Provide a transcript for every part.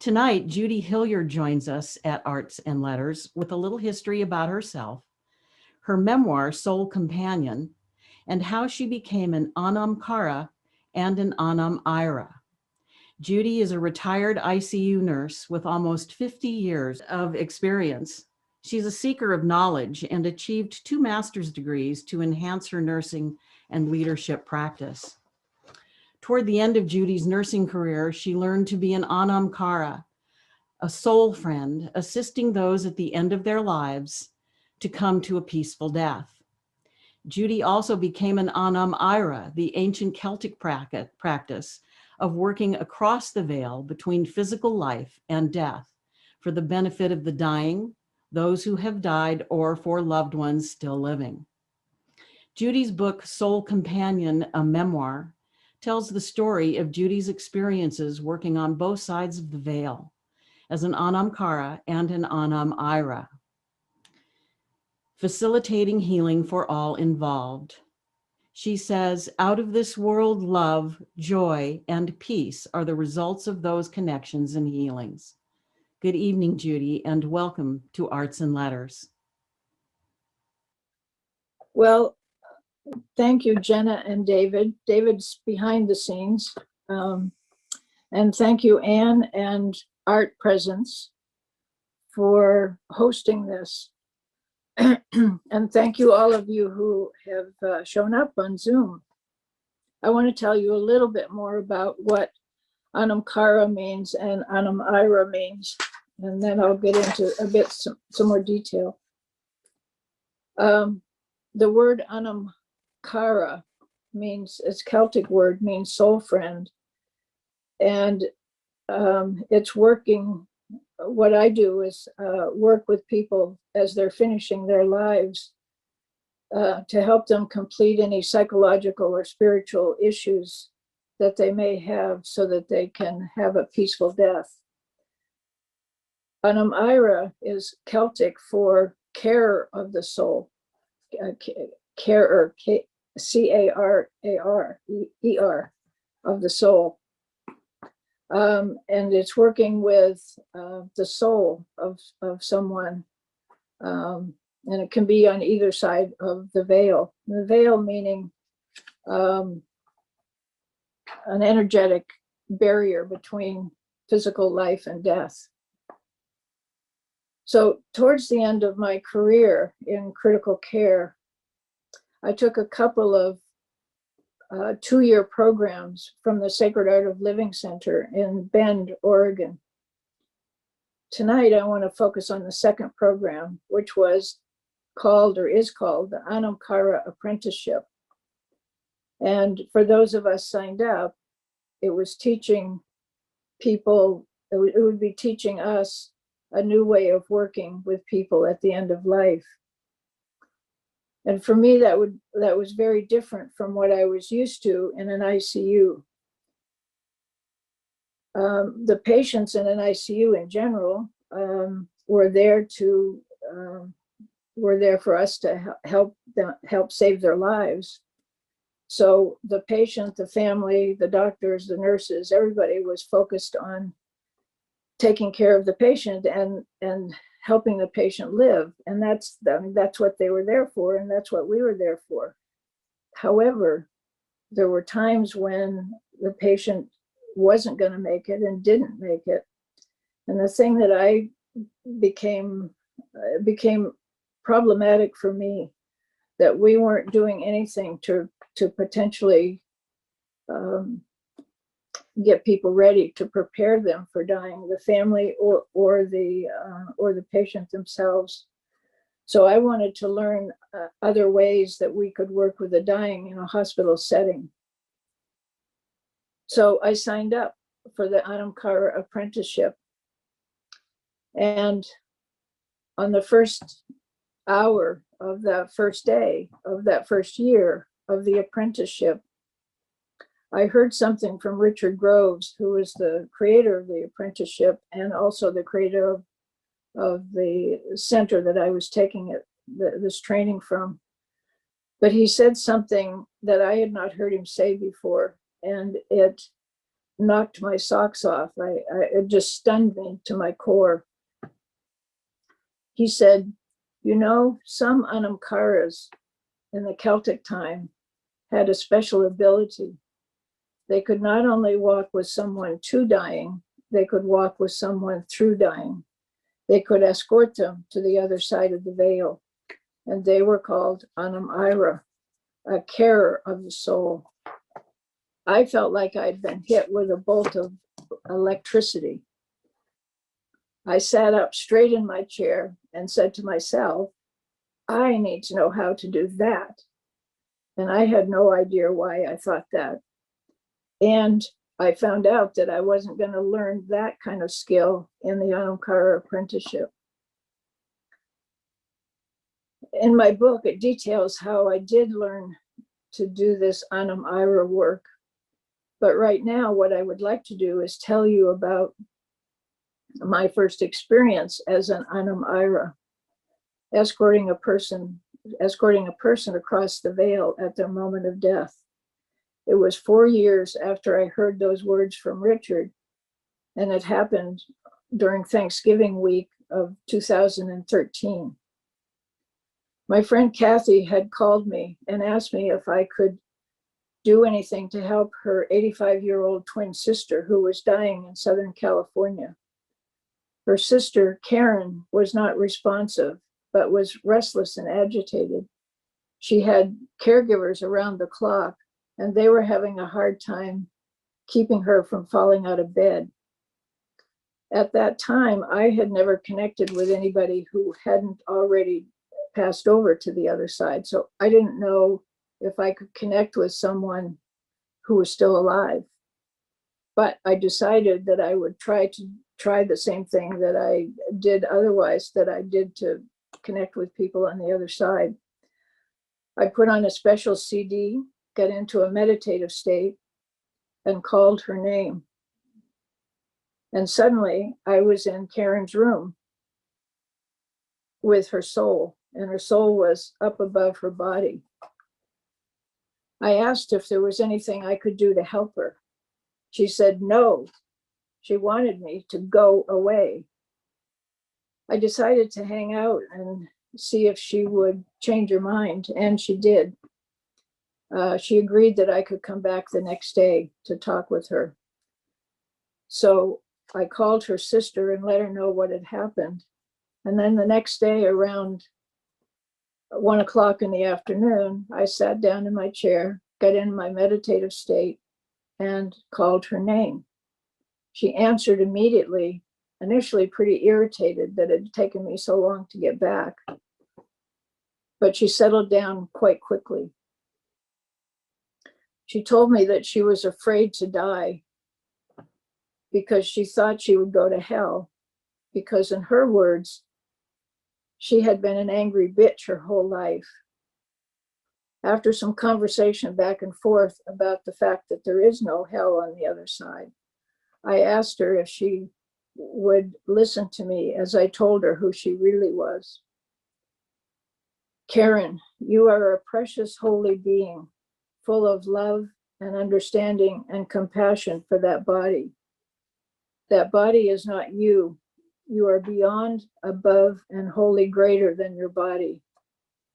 Tonight, Judy Hilyard joins us at Arts and Letters with a little history about herself, her memoir, Soul Companion, and how she became an Anam Aira and an Anam Aira. Judy is a retired ICU nurse with almost 50 years of experience. She's a seeker of knowledge and achieved 2 master's degrees to enhance her nursing and leadership practice. Toward the end of Judy's nursing career, she learned to be an Anam Aira, a soul friend, assisting those at the end of their lives to come to a peaceful death. Judy also became an Anam Aira, the ancient Celtic practice of working across the veil between physical life and death for the benefit of the dying, those who have died, or for loved ones still living. Judy's book, Soul Companion, a Memoir, tells the story of Judy's experiences working on both sides of the veil as an Anam Aira and an Anam Aira, facilitating healing for all involved. She says, out of this world, love, joy, and peace are the results of those connections and healings. Good evening, Judy, and welcome to Arts and Letters. Well, thank you, Ginna and David. David's behind the scenes. And thank you, Anne and Art Presence, for hosting this. And thank you, all of you who have shown up on Zoom. I want to tell you a little bit more about what Anam Aira means and Anam Aira means, and then I'll get into some more detail. The word Anam Aira means, it's a Celtic word, means soul friend. And it's working, what I do is work with people as they're finishing their lives to help them complete any psychological or spiritual issues that they may have so that they can have a peaceful death. Anam Aira is Celtic for care of the soul. Carer, C-A-R-A-R-E-R, of the soul. And it's working with the soul of someone. And it can be on either side of the veil. The veil meaning an energetic barrier between physical life and death. So towards the end of my career in critical care, I took a couple of 2-year programs from the Sacred Art of Living Center in Bend, Oregon. Tonight, I want to focus on the second program, which was called, or is called, the Anam Aira Apprenticeship. And for those of us signed up, it was teaching people, it would be teaching us a new way of working with people at the end of life. And for me, that was very different from what I was used to in an ICU. The patients in an ICU in general were there for us to help save their lives. So the patient, the family, the doctors, the nurses, everybody was focused on taking care of the patient and helping the patient live. And that's what they were there for, and that's what we were there for. However, there were times when the patient wasn't going to make it and didn't make it. And the thing that I became problematic for me, that we weren't doing anything to potentially get people ready to prepare them for dying, the family or the patient themselves. So I wanted to learn other ways that we could work with the dying in a hospital setting. So I signed up for the Anam Aira Apprenticeship. And on the first hour of that first day of that first year of the apprenticeship, I heard something from Richard Groves, who was the creator of the apprenticeship and also the creator of the center that I was taking this training from. But he said something that I had not heard him say before, and it knocked my socks off. It just stunned me to my core. He said, you know, some Anam Airas in the Celtic time had a special ability. They could not only walk with someone to dying, they could walk with someone through dying. They could escort them to the other side of the veil. And they were called Anam Aira, a carer of the soul. I felt like I'd been hit with a bolt of electricity. I sat up straight in my chair and said to myself, I need to know how to do that. And I had no idea why I thought that. And I found out that I wasn't going to learn that kind of skill in the Anam Aira apprenticeship. In my book, it details how I did learn to do this Anam Aira work. But right now, what I would like to do is tell you about my first experience as an Anam Aira, escorting a person across the veil at their moment of death. It was 4 years after I heard those words from Richard, and it happened during Thanksgiving week of 2013. My friend Kathy had called me and asked me if I could do anything to help her 85-year-old twin sister who was dying in Southern California. Her sister, Karen, was not responsive, but was restless and agitated. She had caregivers around the clock, and they were having a hard time keeping her from falling out of bed. At that time, I had never connected with anybody who hadn't already passed over to the other side. So I didn't know if I could connect with someone who was still alive. But I decided that I would try the same thing that I did otherwise, that I did to connect with people on the other side. I put on a special CD, got into a meditative state, and called her name. And suddenly I was in Karen's room with her soul, and her soul was up above her body. I asked if there was anything I could do to help her. She said no. She wanted me to go away. I decided to hang out and see if she would change her mind, and she did. She agreed that I could come back the next day to talk with her. So I called her sister and let her know what had happened. And then the next day around 1 o'clock in the afternoon, I sat down in my chair, got in my meditative state, and called her name. She answered immediately, initially pretty irritated that it had taken me so long to get back. But she settled down quite quickly. She told me that she was afraid to die because she thought she would go to hell, because in her words, she had been an angry bitch her whole life. After some conversation back and forth about the fact that there is no hell on the other side, I asked her if she would listen to me as I told her who she really was. Karen, you are a precious holy being, full of love and understanding and compassion for that body. That body is not you. You are beyond, above, and wholly greater than your body.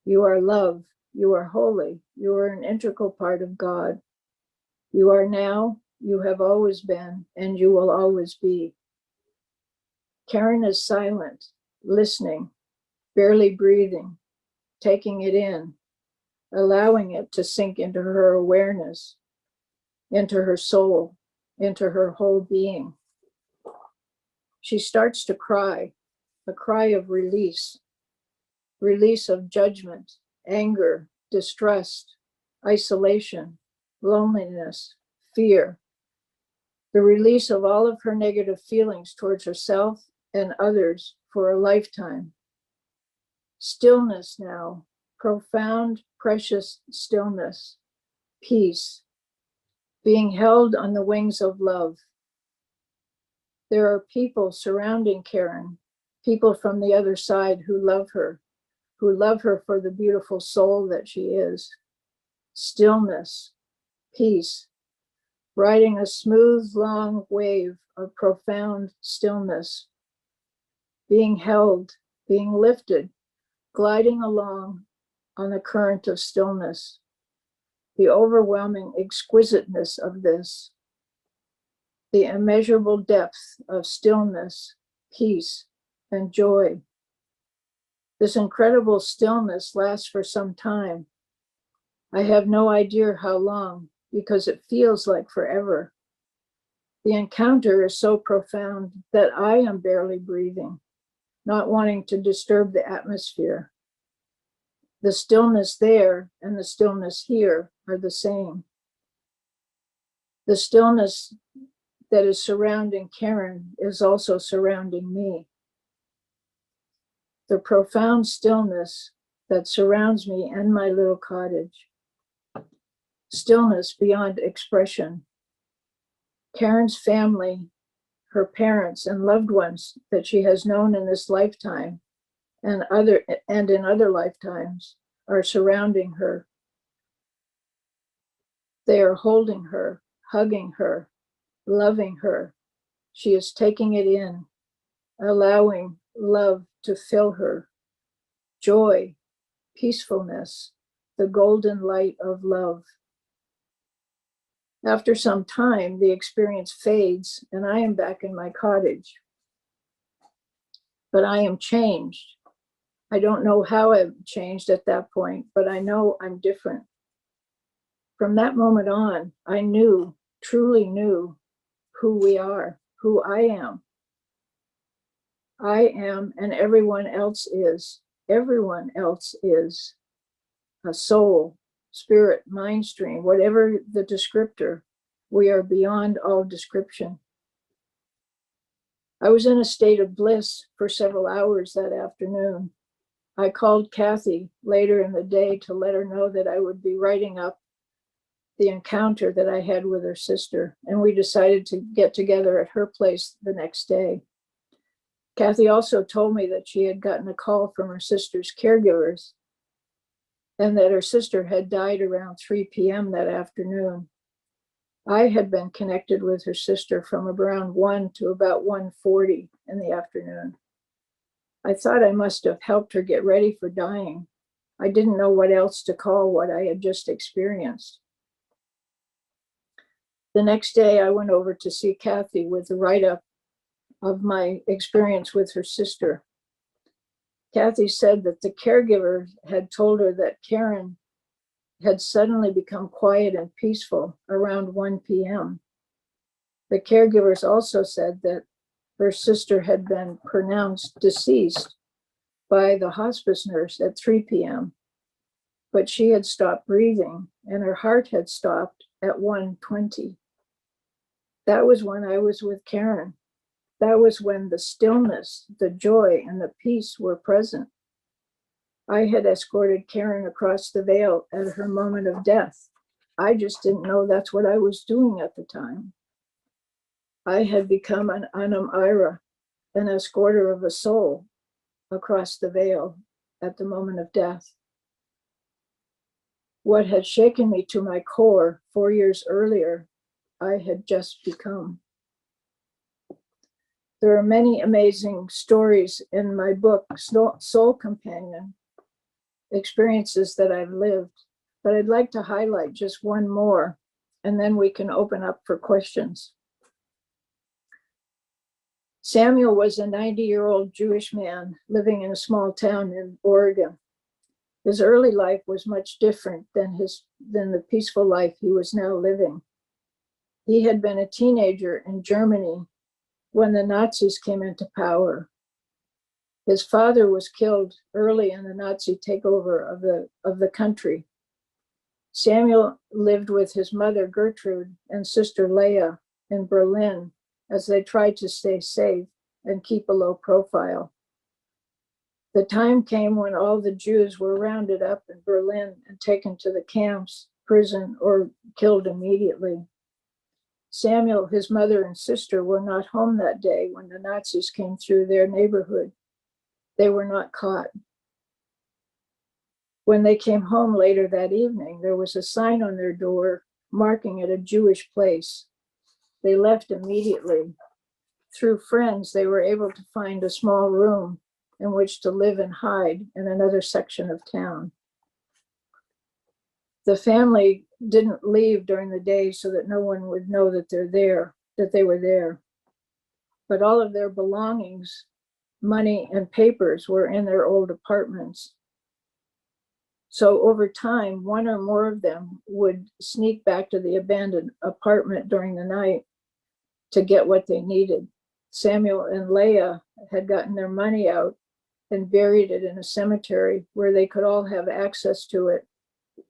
You are love. You are holy. You are an integral part of God. You are now, you have always been, and you will always be. Karen is silent, listening, barely breathing, taking it in, allowing it to sink into her awareness, into her soul, into her whole being. She starts to cry, a cry of release of judgment, anger, distrust, isolation, loneliness, fear, the release of all of her negative feelings towards herself and others for a lifetime. Stillness now, profound, precious stillness, peace, being held on the wings of love. There are people surrounding Karen, people from the other side who love her for the beautiful soul that she is. Stillness, peace, riding a smooth, long wave of profound stillness, being held, being lifted, gliding along on the current of stillness, the overwhelming exquisiteness of this, the immeasurable depth of stillness, peace, and joy. This incredible stillness lasts for some time. I have no idea how long, because it feels like forever. The encounter is so profound that I am barely breathing, not wanting to disturb the atmosphere. The stillness there and the stillness here are the same. The stillness that is surrounding Karen is also surrounding me. The profound stillness that surrounds me and my little cottage. Stillness beyond expression. Karen's family, her parents and loved ones that she has known in this lifetime and in other lifetimes are surrounding her. They are holding her, hugging her, loving her. She is taking it in, allowing love to fill her. Joy, peacefulness, the golden light of love. After some time, the experience fades and I am back in my cottage. But I am changed. I don't know how I've changed at that point, but I know I'm different. From that moment on, I knew, truly knew who we are, who I am. I am, and everyone else is. Everyone else is a soul, spirit, mind stream, whatever the descriptor. We are beyond all description. I was in a state of bliss for several hours that afternoon. I called Kathy later in the day to let her know that I would be writing up the encounter that I had with her sister, and we decided to get together at her place the next day. Kathy also told me that she had gotten a call from her sister's caregivers and that her sister had died around 3 p.m. that afternoon. I had been connected with her sister from around 1 to about 1:40 in the afternoon. I thought I must have helped her get ready for dying. I didn't know what else to call what I had just experienced. The next day, I went over to see Kathy with a write-up of my experience with her sister. Kathy said that the caregiver had told her that Karen had suddenly become quiet and peaceful around 1 p.m. The caregivers also said that her sister had been pronounced deceased by the hospice nurse at 3 p.m., but she had stopped breathing and her heart had stopped at 1:20. That was when I was with Karen. That was when the stillness, the joy, and the peace were present. I had escorted Karen across the veil at her moment of death. I just didn't know that's what I was doing at the time. I had become an Anam Aira, an escorter of a soul across the veil at the moment of death. What had shaken me to my core 4 years earlier, I had just become. There are many amazing stories in my book, Soul Companion, experiences that I've lived, but I'd like to highlight just one more, and then we can open up for questions. Samuel was a 90-year-old Jewish man living in a small town in Oregon. His early life was much different than the peaceful life he was now living. He had been a teenager in Germany when the Nazis came into power. His father was killed early in the Nazi takeover of the country. Samuel lived with his mother Gertrude and sister Leah in Berlin as they tried to stay safe and keep a low profile. The time came when all the Jews were rounded up in Berlin and taken to the camps, prison, or killed immediately. Samuel, his mother and sister were not home that day when the Nazis came through their neighborhood. They were not caught. When they came home later that evening, there was a sign on their door marking it a Jewish place, they left immediately. Through friends, they were able to find a small room in which to live and hide in another section of town. The family didn't leave during the day so that no one would know that they were there. But all of their belongings, money, and papers were in their old apartments. So over time, one or more of them would sneak back to the abandoned apartment during the night to get what they needed. Samuel and Leah had gotten their money out and buried it in a cemetery where they could all have access to it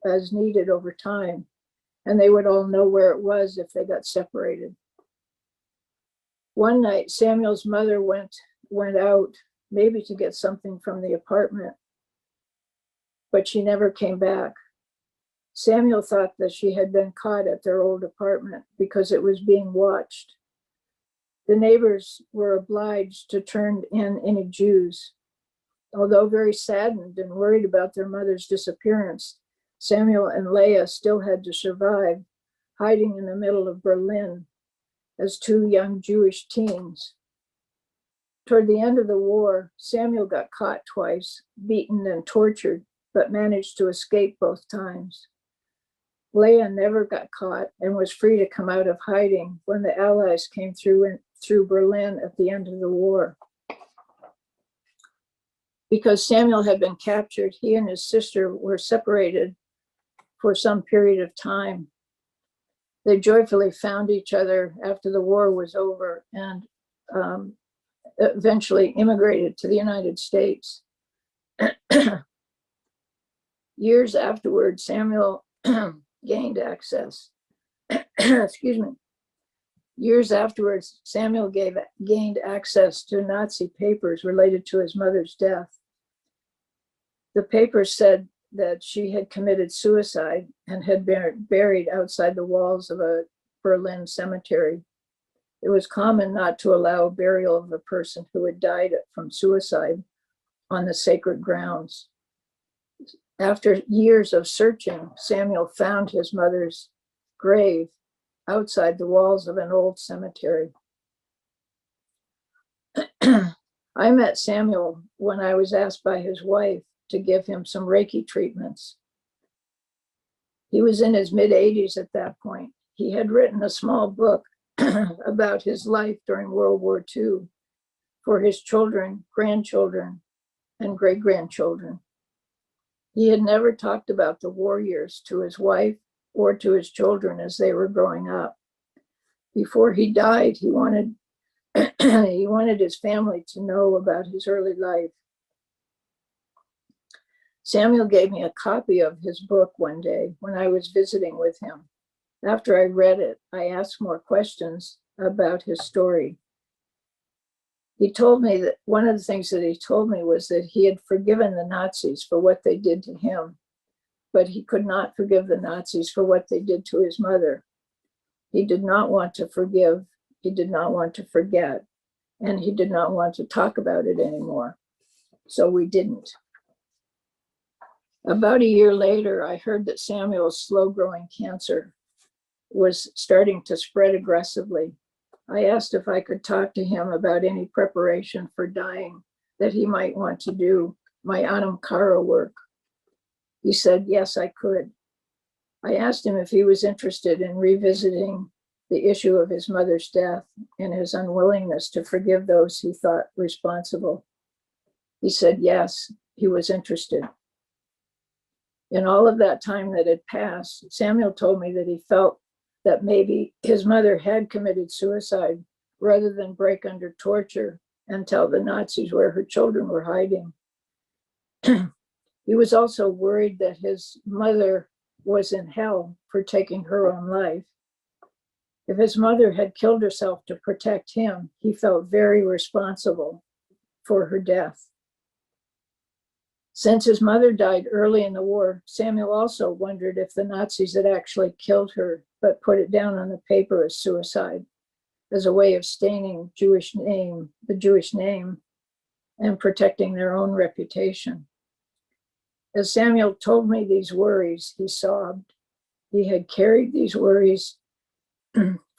as needed over time, and they would all know where it was if they got separated. One night, Samuel's mother went out, maybe to get something from the apartment, but she never came back. Samuel thought that she had been caught at their old apartment because it was being watched. The neighbors were obliged to turn in any Jews. Although very saddened and worried about their mother's disappearance, Samuel and Leah still had to survive, hiding in the middle of Berlin as two young Jewish teens. Toward the end of the war, Samuel got caught twice, beaten and tortured, but managed to escape both times. Leah never got caught and was free to come out of hiding when the Allies came through Berlin at the end of the war. Because Samuel had been captured, he and his sister were separated for some period of time. They joyfully found each other after the war was over and eventually immigrated to the United States. Years afterward, Samuel gained access. Excuse me. Years afterwards, Samuel gained access to Nazi papers related to his mother's death. The papers said that she had committed suicide and had been buried outside the walls of a Berlin cemetery. It was common not to allow burial of a person who had died from suicide on the sacred grounds. After years of searching, Samuel found his mother's grave outside the walls of an old cemetery. I met Samuel when I was asked by his wife to give him some Reiki treatments. He was in his mid-80s at that point. He had written a small book about his life during World War II for his children, grandchildren, and great-grandchildren. He had never talked about the war years to his wife or to his children as they were growing up. Before he died, he wanted his family to know about his early life. Samuel gave me a copy of his book one day when I was visiting with him. After I read it, I asked more questions about his story. He told me that one of the things that he told me was that he had forgiven the Nazis for what they did to him, but he could not forgive the Nazis for what they did to his mother. He did not want to forgive, he did not want to forget, and he did not want to talk about it anymore. So we didn't. About a year later, I heard that Samuel's slow-growing cancer was starting to spread aggressively. I asked if I could talk to him about any preparation for dying that he might want to do, my Anam Aira work. He said, yes, I could. I asked him if he was interested in revisiting the issue of his mother's death and his unwillingness to forgive those he thought responsible. He said, yes, he was interested. In all of that time that had passed, Samuel told me that he felt that maybe his mother had committed suicide rather than break under torture and tell the Nazis where her children were hiding. He was also worried that his mother was in hell for taking her own life. If his mother had killed herself to protect him, he felt very responsible for her death. Since his mother died early in the war, Samuel also wondered if the Nazis had actually killed her, but put it down on the paper as suicide, as a way of staining the Jewish name, and protecting their own reputation. As Samuel told me these worries, he sobbed. He had carried these worries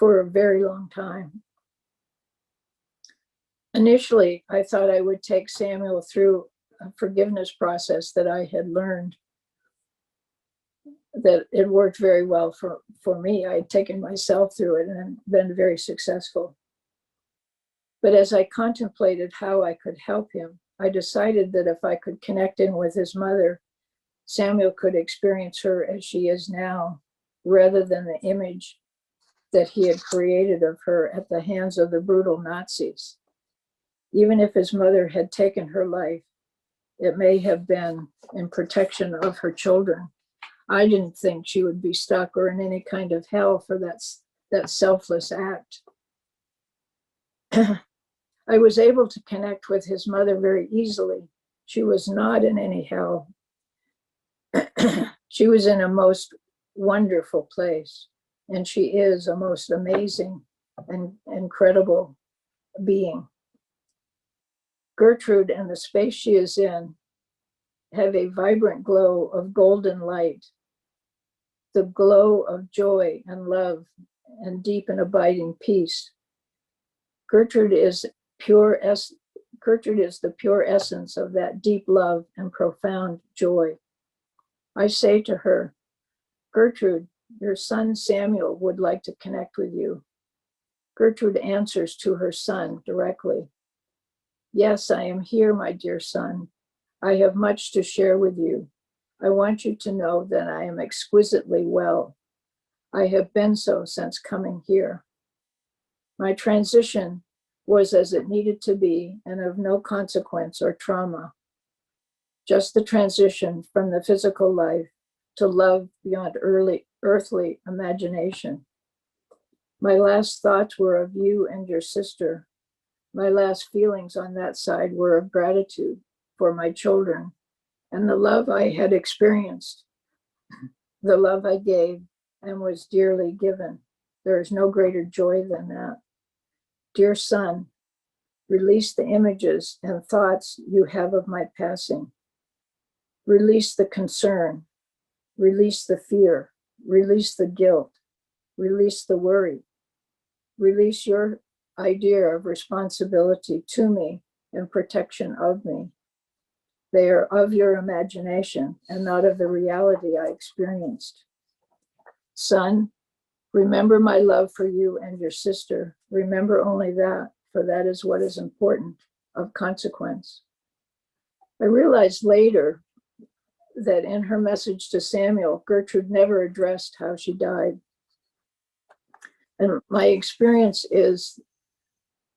for a very long time. Initially, I thought I would take Samuel through a forgiveness process that I had learned that it worked very well for me. I had taken myself through it and been very successful. But as I contemplated how I could help him, I decided that if I could connect in with his mother, Samuel could experience her as she is now, rather than the image that he had created of her at the hands of the brutal Nazis. Even if his mother had taken her life, it may have been in protection of her children. I didn't think she would be stuck or in any kind of hell for that selfless act. I was able to connect with his mother very easily. She was not in any hell. She was in a most wonderful place, and she is a most amazing and incredible being. Gertrude and the space she is in have a vibrant glow of golden light, the glow of joy and love and deep and abiding peace. Gertrude is the pure essence of that deep love and profound joy. I say to her, Gertrude, your son Samuel would like to connect with you. Gertrude answers to her son directly. Yes, I am here, my dear son. I have much to share with you. I want you to know that I am exquisitely well. I have been so since coming here. My transition was as it needed to be and of no consequence or trauma. Just the transition from the physical life to love beyond earthly imagination. My last thoughts were of you and your sister. My last feelings on that side were of gratitude for my children and the love I had experienced, the love I gave and was dearly given. There is no greater joy than that. Dear son, release the images and thoughts you have of my passing. Release the concern, release the fear, release the guilt, release the worry, release your idea of responsibility to me and protection of me. They are of your imagination and not of the reality I experienced. Son, remember my love for you and your sister. Remember only that, for that is what is important, of consequence. I realized later that in her message to Samuel, Gertrude never addressed how she died. And my experience is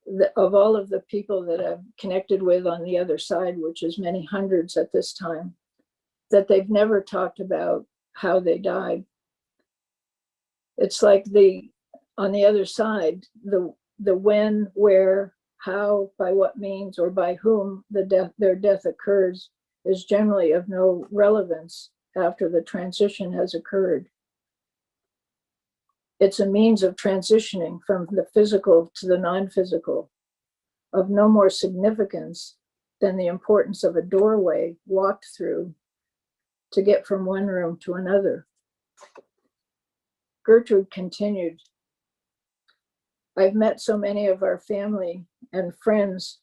that of all of the people that I've connected with on the other side, which is many hundreds at this time, that they've never talked about how they died. It's like on the other side, the when, where, how, by what means, or by whom their death occurs is generally of no relevance after the transition has occurred. It's a means of transitioning from the physical to the non-physical, of no more significance than the importance of a doorway walked through to get from one room to another. Gertrude continued, I've met so many of our family and friends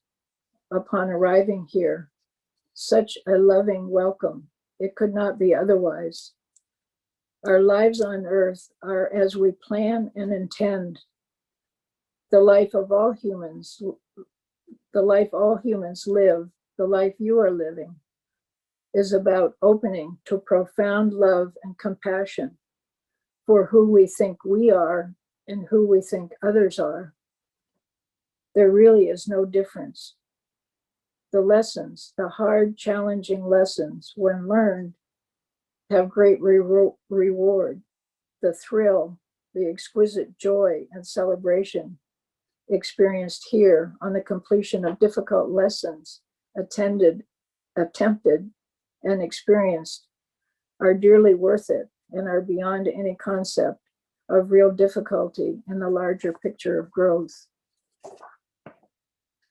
upon arriving here. Such a loving welcome. It could not be otherwise. Our lives on earth are as we plan and intend. The life all humans live, the life you are living, is about opening to profound love and compassion for who we think we are and who we think others are. There really is no difference. The lessons, the hard, challenging lessons, when learned, have great reward. The thrill, the exquisite joy and celebration experienced here on the completion of difficult lessons attempted and experienced are dearly worth it and are beyond any concept of real difficulty in the larger picture of growth.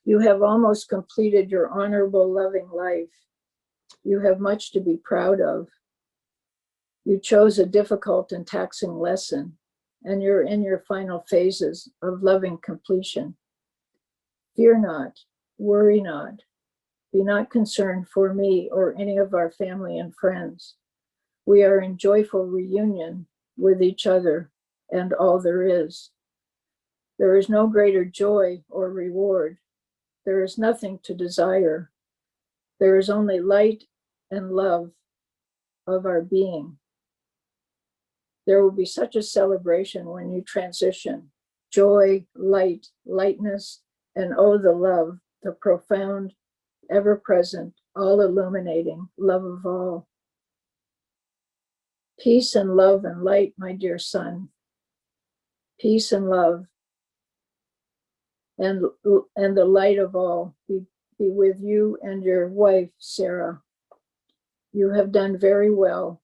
You have almost completed your honorable, loving life. You have much to be proud of. You chose a difficult and taxing lesson. and you're in your final phases of loving completion. Fear not, worry not, be not concerned for me or any of our family and friends. We are in joyful reunion with each other and all there is. There is no greater joy or reward. There is nothing to desire. There is only light and love of our being. There will be such a celebration when you transition. Joy, light, lightness, and oh, the love, the profound, ever-present, all-illuminating love of all. Peace and love and light, my dear son. Peace and love and the light of all be with you and your wife, Sarah. You have done very well.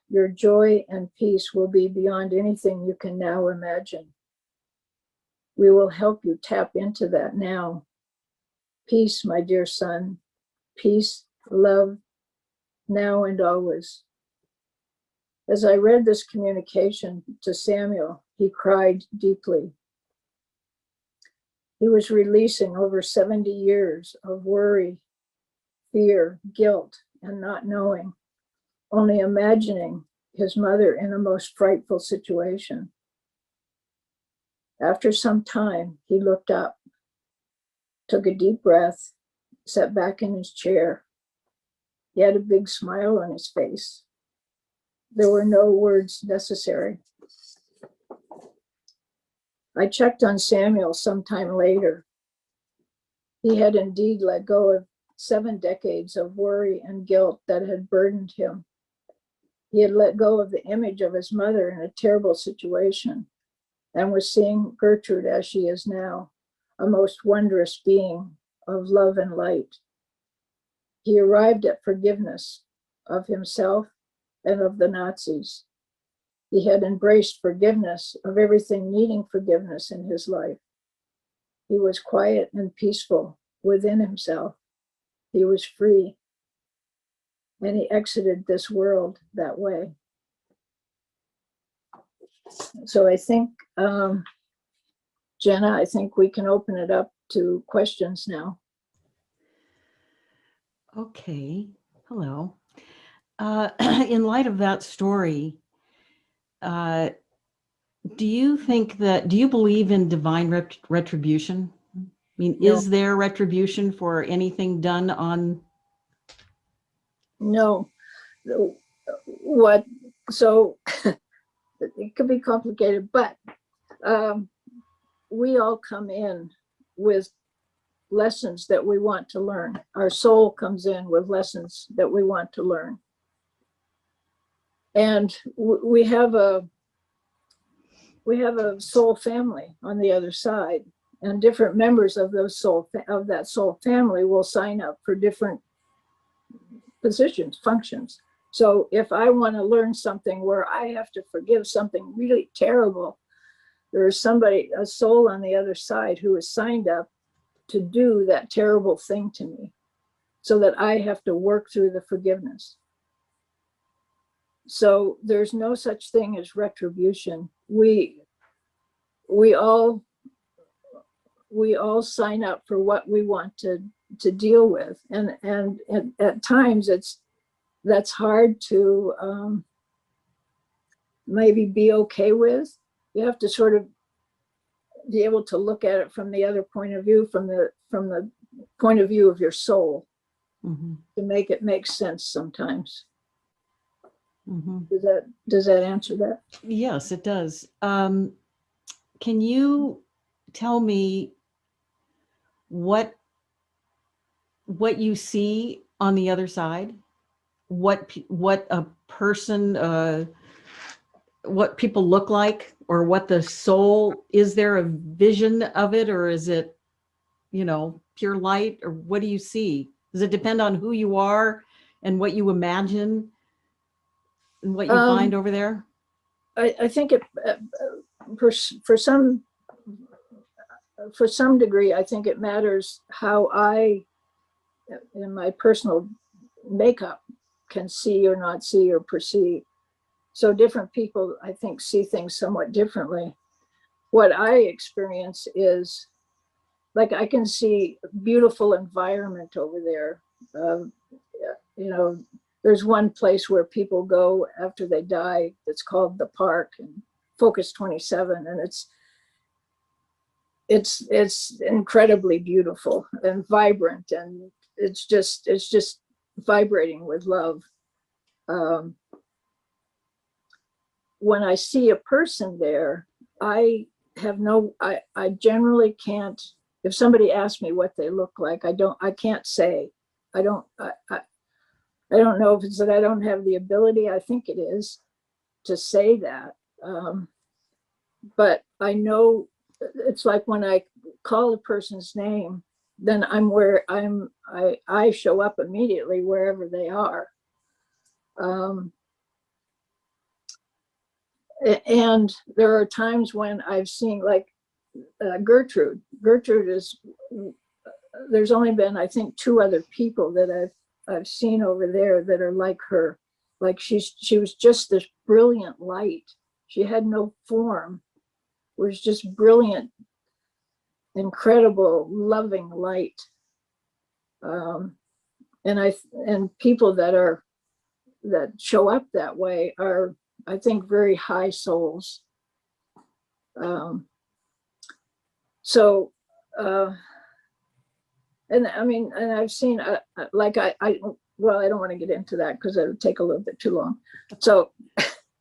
Your joy and peace will be beyond anything you can now imagine. We will help you tap into that now. Peace, my dear son. Peace, love, now and always. As I read this communication to Samuel, he cried deeply. He was releasing over 70 years of worry, fear, guilt, and not knowing, only imagining his mother in a most frightful situation. After some time, he looked up, took a deep breath, sat back in his chair. He had a big smile on his face. There were no words necessary. I checked on Samuel sometime later. He had indeed let go of 7 decades of worry and guilt that had burdened him. He had let go of the image of his mother in a terrible situation and was seeing Gertrude as she is now, a most wondrous being of love and light. He arrived at forgiveness of himself and of the Nazis. He had embraced forgiveness of everything needing forgiveness in his life. He was quiet and peaceful within himself. He was free, and he exited this world that way. So I think, Ginna, I think we can open it up to questions now. Okay. Hello. In light of that story, do you believe in divine retribution? I mean, No. Is there retribution for anything done on? No. So it could be complicated, but we all come in with lessons that we want to learn. Our soul comes in with lessons that we want to learn. And we have a soul family on the other side, and different members of that soul family will sign up for different positions, functions. So if I want to learn something where I have to forgive something really terrible, there is a soul on the other side who is signed up to do that terrible thing to me, so that I have to work through the forgiveness. So there's no such thing as retribution. We all sign up for what we want to deal with, and at times that's hard to maybe be okay with. You have to sort of be able to look at it from the other point of view, from the point of view of your soul, Mm-hmm. to make it make sense sometimes. Mm-hmm. Does that answer that? Yes, it does. Can you tell me what you see on the other side? What a person, what people look like, or what the soul, is there a vision of it, or is it, pure light, or what do you see? Does it depend on who you are and what you imagine and what you find over there? I think it for some degree, I think it matters how I, in my personal makeup, can see or not see or perceive. So different people, I think, see things somewhat differently. What I experience is, like, I can see beautiful environment over there. You know, there's one place where people go after they die. It's called the Park and Focus 27, and it's incredibly beautiful and vibrant, and it's just vibrating with love. When I see a person there, I generally can't, if somebody asks me what they look like, I can't say. I don't know if it's that I don't have the ability. I think it is to say that. But I know it's like when I call a person's name, then I show up immediately wherever they are. And there are times when I've seen, like, Gertrude. There's only been, I think, 2 other people that I've seen over there that are like her. Like, she was just this brilliant light. She had no form. It was just brilliant, incredible, loving light. And people that show up that way are, I think, very high souls. So, and I mean, and I've seen, like, well, I don't want to get into that because it would take a little bit too long. So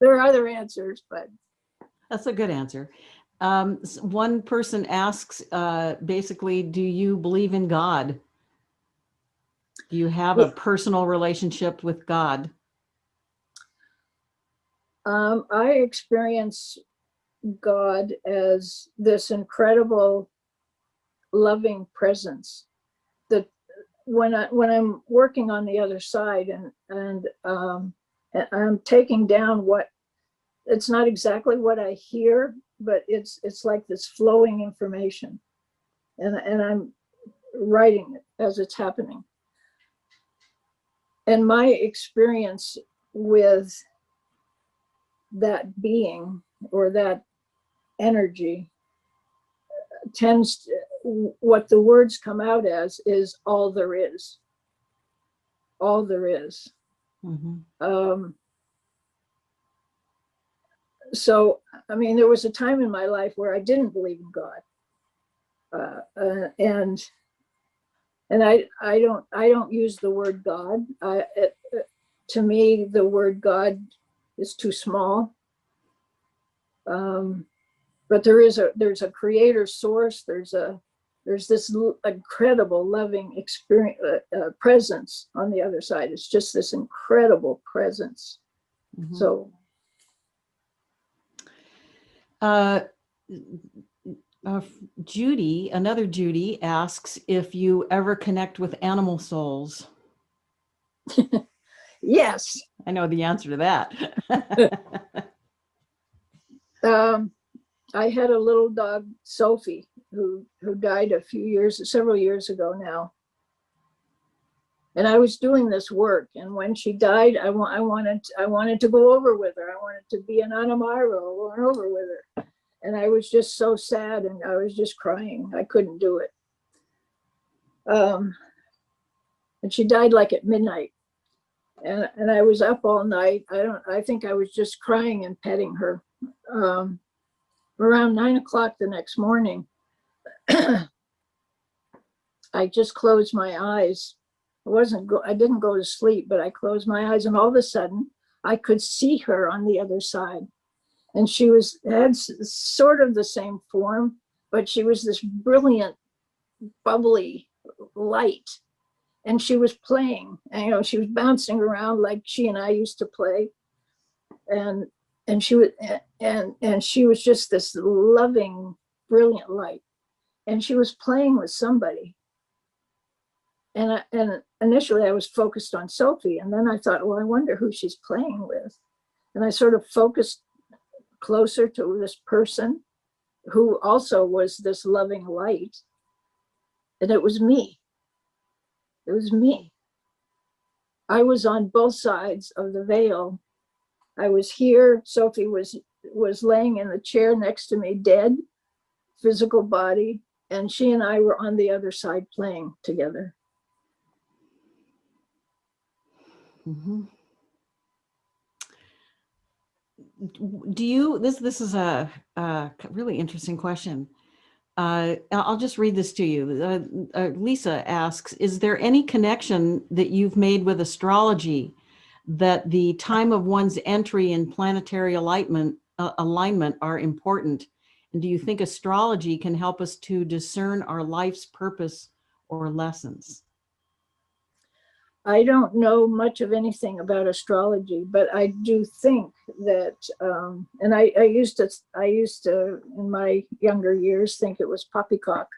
there are other answers, but. That's a good answer. One person asks, basically, do you believe in God? Do you have a personal relationship with God? I experience God as this incredible, loving presence that when I'm working on the other side and I'm taking down what, it's not exactly what I hear, but it's like this flowing information, and I'm writing it as it's happening. And my experience with that being or that energy tends to, what the words come out as is all there is. All there is. Mm-hmm. So, I mean, there was a time in my life where I didn't believe in God, and I don't use the word God. To me, the word God is too small. But there's a creator source. There's this incredible loving experience, presence on the other side. It's just this incredible presence. Mm-hmm. So. Another Judy asks if you ever connect with animal souls. Yes. I know the answer to that. I had a little dog, Sophie, who died several years ago now. And I was doing this work, and when she died, I wanted to go over with her. I wanted to be an Anam Aira, going over with her. And I was just so sad, and I was just crying. I couldn't do it. And she died like at midnight. And I was up all night. I think I was just crying and petting her. Around 9 o'clock the next morning, I just closed my eyes. I didn't go to sleep, but I closed my eyes, and all of a sudden I could see her on the other side. And she had sort of the same form, but she was this brilliant, bubbly light. And she was playing, and, she was bouncing around like she and I used to play. And she was just this loving, brilliant light. And she was playing with somebody. And initially I was focused on Sophie, and then I thought, well, I wonder who she's playing with. And I sort of focused closer to this person who also was this loving light. And it was me. It was me. I was on both sides of the veil, I was here. Sophie was laying in the chair next to me, dead, physical body, and she and I were on the other side playing together. Mm-hmm. Do you, this is a really interesting question. I'll just read this to you. Lisa asks, is there any connection that you've made with astrology that the time of one's entry in planetary alignment are important? And do you think astrology can help us to discern our life's purpose or lessons? I don't know much of anything about astrology, but I do think that, and I used to, in my younger years, think it was poppycock,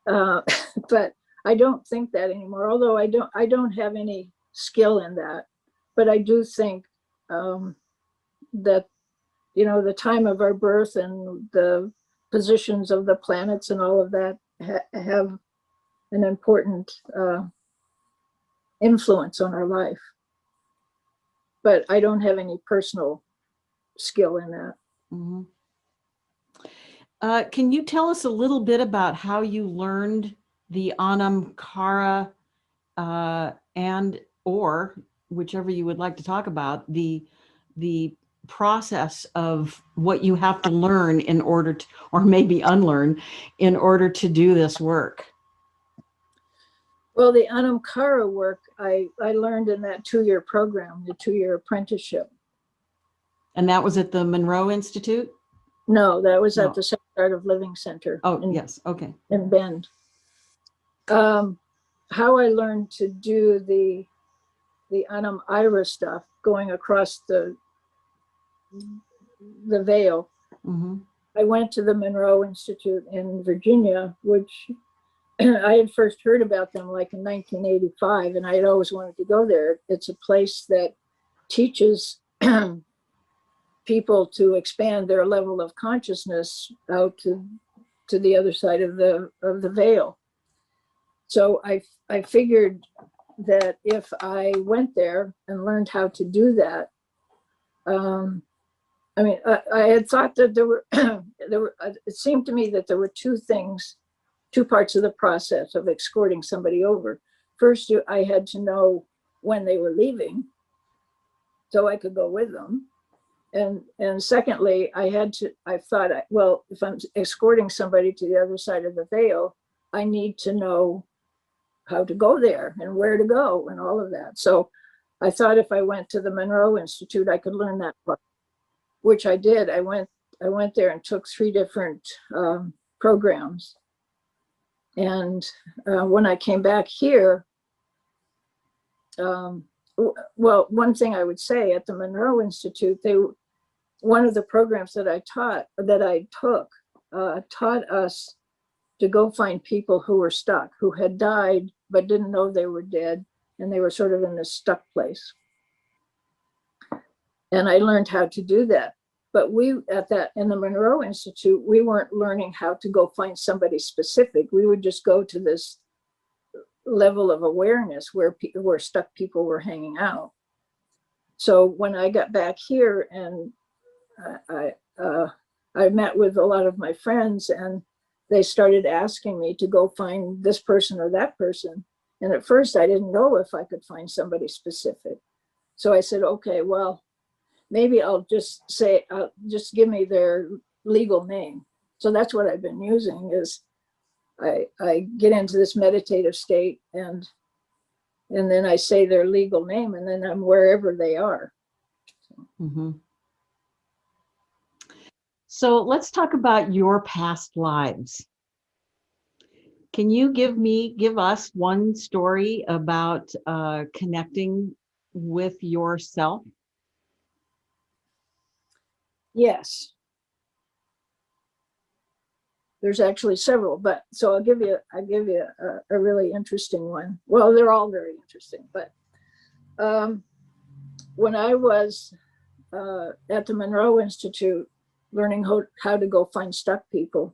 but I don't think that anymore. Although I don't have any skill in that, but I do think that, you know, the time of our birth and the positions of the planets and all of that have an important influence on our life. But I don't have any personal skill in that. Mm-hmm. Can you tell us a little bit about how you learned the Anam Aira and or whichever you would like to talk about, the process of what you have to learn in order to, or maybe unlearn, in order to do this work? Well, the Anam Aira work I learned in that 2-year program, the 2-year apprenticeship. And that was at the Monroe Institute? No, that was No. at the Sacred Art of Living Center. Oh, yes. Okay. In Bend. How I learned to do the Anam Aira stuff, going across the veil. Mm-hmm. I went to the Monroe Institute in Virginia, which I had first heard about them like in 1985, and I had always wanted to go there. It's a place that teaches people to expand their level of consciousness out to the other side of the veil. So I figured that if I went there and learned how to do that, I mean, I had thought that there were, it seemed to me that there were two parts of the process of escorting somebody over. First, I had to know when they were leaving so I could go with them. And secondly, I thought, well, if I'm escorting somebody to the other side of the veil, I need to know how to go there and where to go and all of that. So I thought if I went to the Monroe Institute, I could learn that part, which I did. I went there and took 3 different programs. And when I came back here, well, one thing I would say at the Monroe Institute, one of the programs that I took taught us to go find people who were stuck, who had died but didn't know they were dead, and they were sort of in this stuck place. And I learned how to do that. But in the Monroe Institute, we weren't learning how to go find somebody specific. We would just go to this level of awareness where stuck people were hanging out. So when I got back here and I met with a lot of my friends, and they started asking me to go find this person or that person. And at first I didn't know if I could find somebody specific. So I said, okay, well, maybe I'll just say, just give me their legal name. So that's what I've been using is I get into this meditative state and then I say their legal name, and then I'm wherever they are. Mm-hmm. So let's talk about your past lives. Can you give us one story about connecting with yourself? Yes. There's actually several, but so I'll give you a really interesting one. Well, they're all very interesting, but when I was at the Monroe Institute learning how to go find stuck people,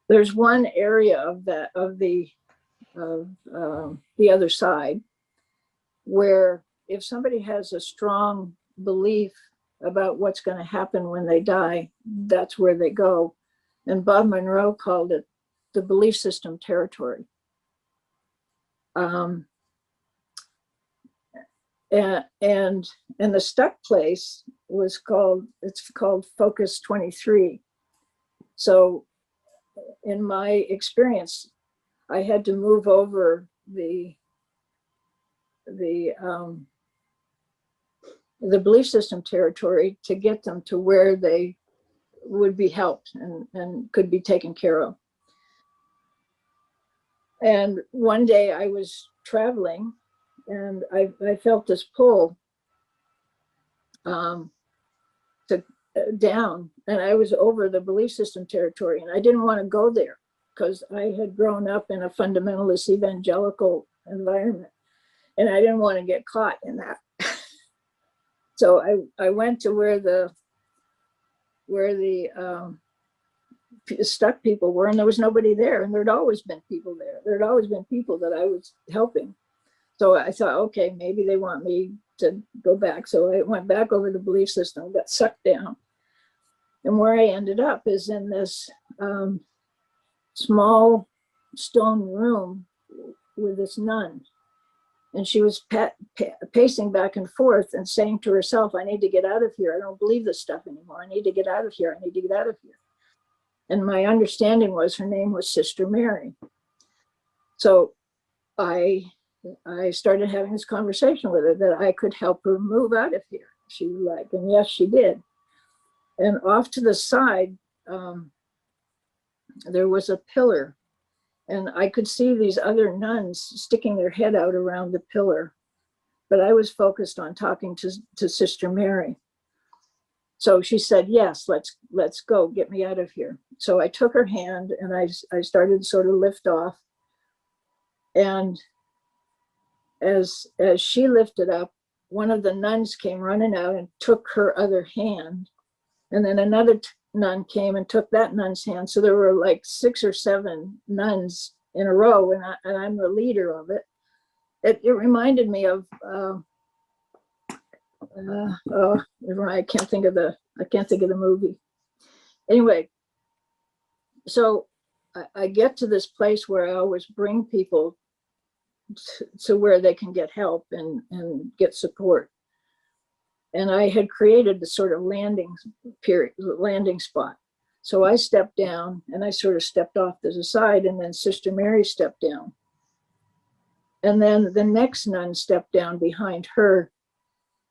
there's one area of the other side where if somebody has a strong belief about what's going to happen when they die, that's where they go. And Bob Monroe called it the belief system territory. And the stuck place was called Focus 23. So in my experience, I had to move over the belief system territory to get them to where they would be helped and could be taken care of. And one day I was traveling and I felt this pull down, and I was over the belief system territory, and I didn't want to go there because I had grown up in a fundamentalist evangelical environment and I didn't want to get caught in that. So I went to where the stuck people were, and there was nobody there, and there'd always been people there. There'd always been people that I was helping. So I thought, okay, maybe they want me to go back. So I went back over the belief system, got sucked down. And where I ended up is in this small stone room with this nun. And she was pacing back and forth and saying to herself, I need to get out of here. I don't believe this stuff anymore. I need to get out of here. I need to get out of here. And my understanding was her name was Sister Mary. So I started having this conversation with her that I could help her move out of here. She was like, and yes, she did. And off to the side, there was a pillar, and I could see these other nuns sticking their head out around the pillar, but I was focused on talking to Sister Mary. So she said, yes, let's go, get me out of here. So I took her hand and I started to sort of lift off. And as she lifted up, one of the nuns came running out and took her other hand. And then another nun came and took that nun's hand. So there were like 6 or 7 nuns in a row, and I'm the leader of it. It reminded me of I can't think of the movie. Anyway, so I get to this place where I always bring people to where they can get help and get support. And I had created the sort of landing spot. So I stepped down and I sort of stepped off to the side, and then Sister Mary stepped down. And then the next nun stepped down behind her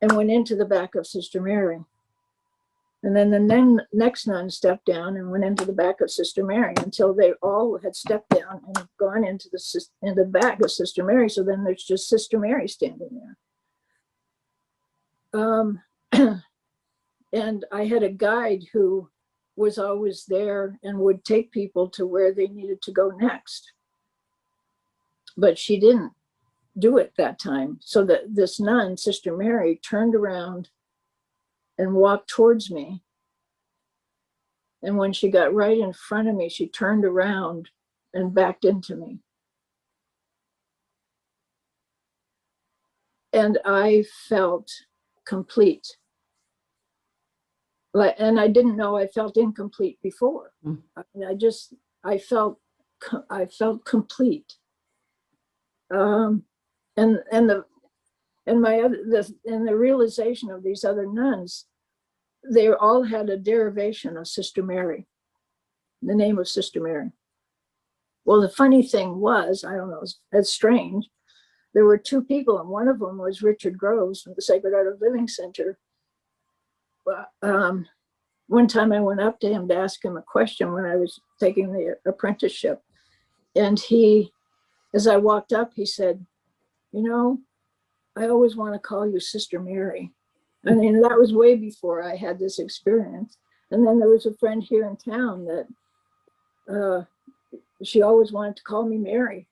and went into the back of Sister Mary. And then the next nun stepped down and went into the back of Sister Mary until they all had stepped down and had gone into the back of Sister Mary. So then there's just Sister Mary standing there. And I had a guide who was always there and would take people to where they needed to go next. But she didn't do it that time. So that this nun, Sister Mary, turned around and walked towards me. And when she got right in front of me, she turned around and backed into me. And I felt complete. And I didn't know I felt incomplete before. I mean, I felt complete. And the realization of these other nuns, they all had a derivation of Sister Mary, the name of Sister Mary. Well, the funny thing was, I don't know, it's strange. There were 2 people, and one of them was Richard Groves from the Sacred Art of Living Center. One time I went up to him to ask him a question when I was taking the apprenticeship. And he, as I walked up, he said, you know, I always want to call you Sister Mary. I mean, that was way before I had this experience. And then there was a friend here in town that she always wanted to call me Mary.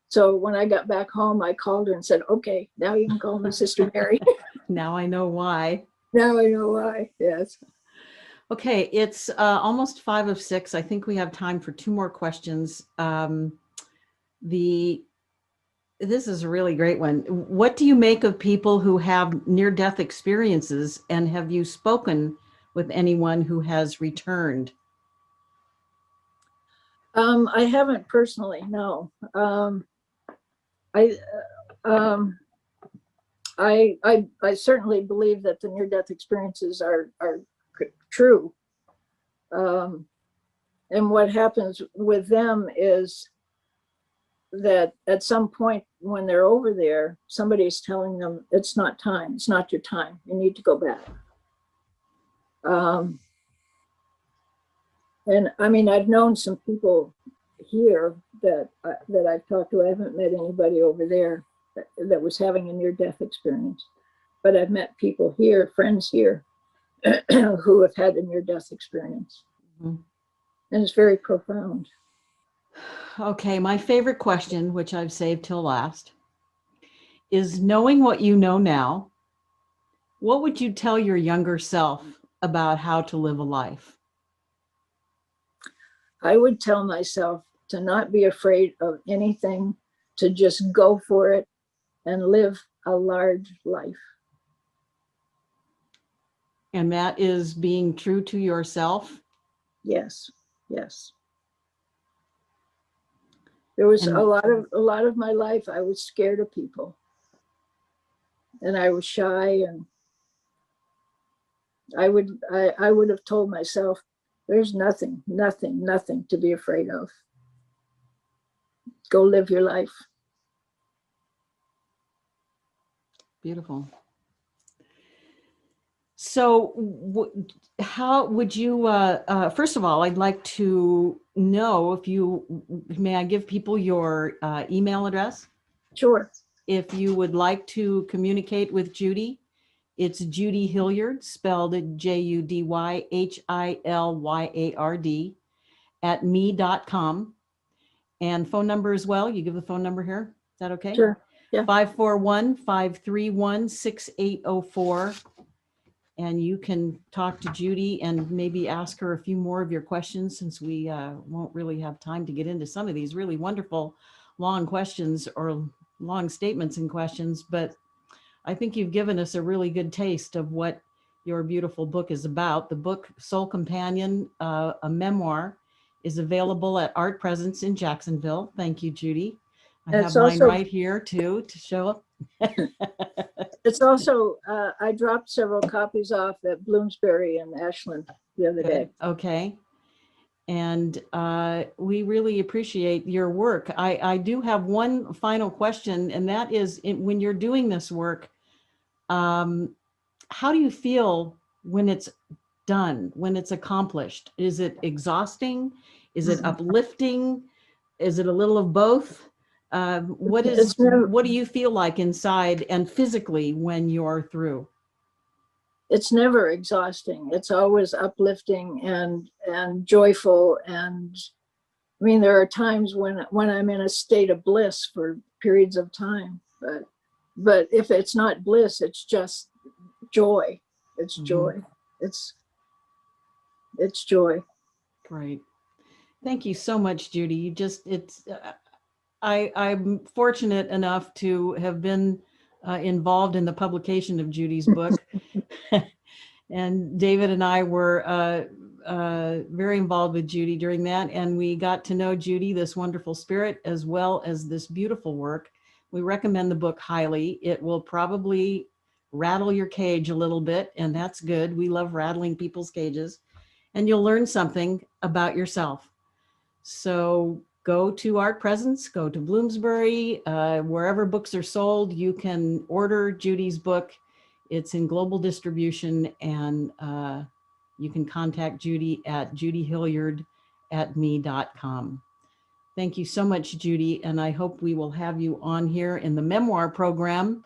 So when I got back home, I called her and said, okay, now you can call me Sister Mary. Now I know why. Now I know why, yes. Okay, it's almost 5 of 6. I think we have time for 2 more questions. The This is a really great one. What do you make of people who have near-death experiences, and have you spoken with anyone who has returned? I haven't personally, no. I, I certainly believe that the near-death experiences are true. And what happens with them is that at some point when they're over there, somebody's telling them it's not time, it's not your time, you need to go back. And I mean, I've known some people here that I've talked to. I haven't met anybody over there that was having a near-death experience, but I've met people here, friends here, who have had a near-death experience. Mm-hmm. And it's very profound. Okay, my favorite question, which I've saved till last, is knowing what you know now, what would you tell your younger self about how to live a life? I would tell myself to not be afraid of anything, to just go for it and live a large life. And that is being true to yourself? Yes, yes. There was a lot of my life I was scared of people. And I was shy, and I would have told myself, there's nothing to be afraid of. Go live your life. Beautiful. So how would you, first of all, I'd like to know if may I give people your email address? Sure. If you would like to communicate with Judy, it's Judy Hilyard, spelled JudyHilyard @me.com. And phone number as well. You give the phone number here. Is that okay? Sure. Yeah. 541-531-6804. And you can talk to Judy and maybe ask her a few more of your questions, since we won't really have time to get into some of these really wonderful long questions or long statements and questions. But I think you've given us a really good taste of what your beautiful book is about. The book Soul Companion, a memoir, is available at Art Presence in Jacksonville. Thank you, Judy. I have mine right here too to show up. It's also, I dropped several copies off at Bloomsbury and Ashland the other day. Okay. And we really appreciate your work. I do have one final question, and that is, when you're doing this work, how do you feel when it's done, when it's accomplished? Is it exhausting? Is it uplifting? Is it a little of both? What do you feel like inside and physically when you're through? It's never exhausting. It's always uplifting and joyful. And I mean, there are times when I'm in a state of bliss for periods of time, but if it's not bliss, it's just joy. It's joy. It's joy. Great. Thank you so much, Judy. I'm fortunate enough to have been involved in the publication of Judy's book. And David and I were very involved with Judy during that. And we got to know Judy, this wonderful spirit, as well as this beautiful work. We recommend the book highly. It will probably rattle your cage a little bit, and that's good. We love rattling people's cages. And you'll learn something about yourself. So go to Art Presence, go to Bloomsbury, wherever books are sold, you can order Judy's book. It's in global distribution, and you can contact Judy at judyhilyard@me.com. Thank you so much, Judy, and I hope we will have you on here in the Memoir program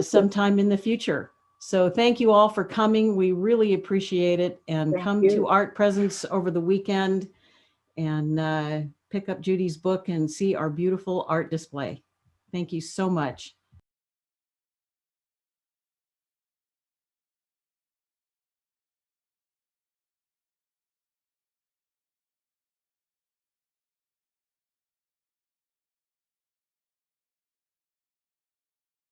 sometime in the future. So thank you all for coming. We really appreciate it, and come to Art Presence over the weekend and pick up Judy's book and see our beautiful art display. Thank you so much.